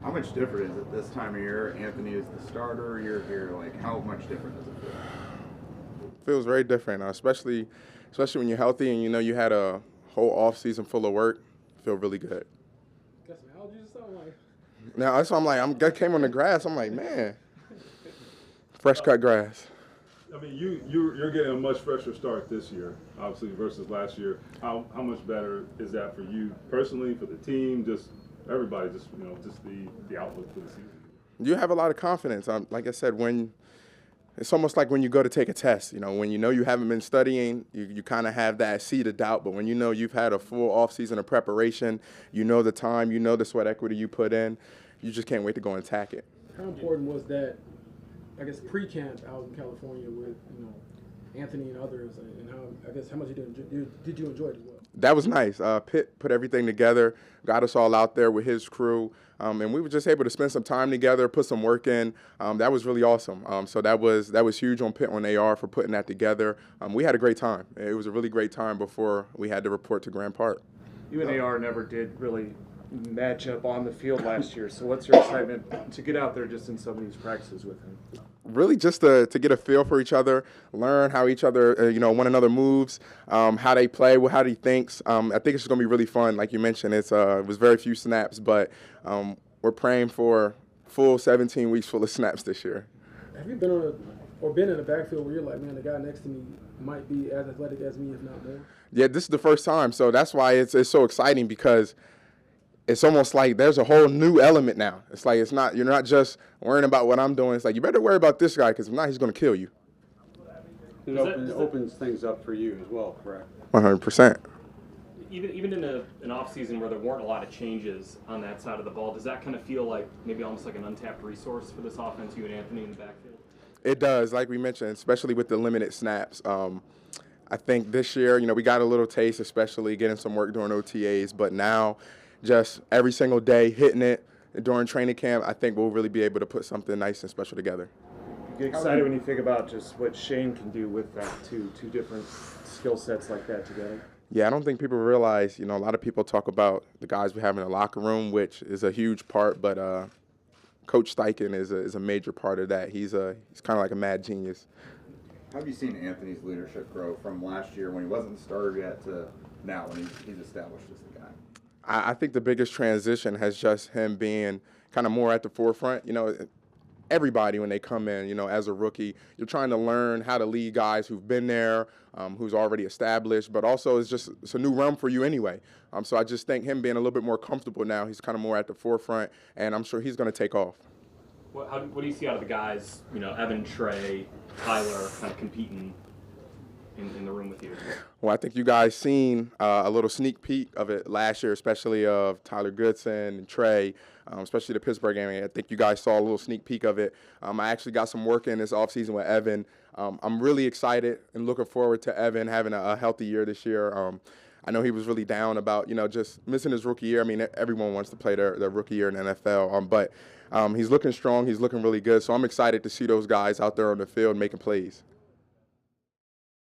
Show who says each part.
Speaker 1: How much different is it this time of year? Anthony is the starter. You're here. Like, how much different does it feel?
Speaker 2: Feels very different, especially when you're healthy and you know you had a whole off season full of work. Feel really good.
Speaker 3: Got some allergies or something like.
Speaker 2: Now that's why I came on the grass. I'm like, man, fresh cut grass.
Speaker 4: I mean, you're getting a much fresher start this year, obviously, versus last year. How much better is that for you personally, for the team, just everybody, just just the outlook for the season?
Speaker 2: You have a lot of confidence. Like I said, when it's almost like when you go to take a test. When you know you haven't been studying, you kind of have that seed of doubt. But when you know you've had a full off season of preparation, you know the time, you know the sweat equity you put in, you just can't wait to go and attack it.
Speaker 3: How important was that, I guess, pre-camp out in California with, Anthony and others, and how much did you enjoy it as well?
Speaker 2: That was nice. Pitt put everything together, got us all out there with his crew, and we were just able to spend some time together, put some work in. That was really awesome. So that was huge on Pitt on AR for putting that together. We had a great time. It was a really great time before we had to report to Grand Park.
Speaker 5: You and AR never did really match up on the field last year, so what's your excitement to get out there just in some of these practices with him?
Speaker 2: Really just to get a feel for each other, learn how each other, one another moves, how they play, how he thinks. I think it's just going to be really fun. Like you mentioned, it was very few snaps, but we're praying for full 17 weeks full of snaps this year.
Speaker 3: Have you been in a backfield where you're like, man, the guy next to me might be as athletic as me, if not more?
Speaker 2: Yeah, this is the first time, so that's why it's so exciting because it's almost like there's a whole new element now. It's like you're not just worrying about what I'm doing. It's like you better worry about this guy because if not, he's going to kill you.
Speaker 6: It opens things up for you as well, correct?
Speaker 2: 100%.
Speaker 7: Even in an off season where there weren't a lot of changes on that side of the ball, does that kind of feel like maybe almost like an untapped resource for this offense, you and Anthony in the backfield?
Speaker 2: It does, like we mentioned, especially with the limited snaps. I think this year, we got a little taste, especially getting some work during OTAs, but now just every single day hitting it during training camp, I think we'll really be able to put something nice and special together.
Speaker 5: You get excited when you think about just what Shane can do with that, two different skill sets like that together.
Speaker 2: Yeah, I don't think people realize, a lot of people talk about the guys we have in the locker room, which is a huge part, but Coach Steichen is a major part of that. He's kind of like a mad genius.
Speaker 1: How have you seen Anthony's leadership grow from last year when he wasn't the starter yet to now when he's established as the guy?
Speaker 2: I think the biggest transition has just him being kind of more at the forefront. Everybody when they come in, as a rookie, you're trying to learn how to lead guys who've been there, who's already established, but also it's a new realm for you anyway. So I just think him being a little bit more comfortable now, he's kind of more at the forefront, and I'm sure he's going to take off.
Speaker 7: What do you see out of the guys, Evan, Trey, Tyler, kind of competing in the room with you?
Speaker 2: Well, I think you guys seen a little sneak peek of it last year, especially of Tyler Goodson and Trey, especially the Pittsburgh game. I think you guys saw a little sneak peek of it. I actually got some work in this offseason with Evan. I'm really excited and looking forward to Evan having a healthy year this year. I know he was really down about, just missing his rookie year. I mean, everyone wants to play their rookie year in the NFL, but he's looking strong. He's looking really good. So I'm excited to see those guys out there on the field making plays.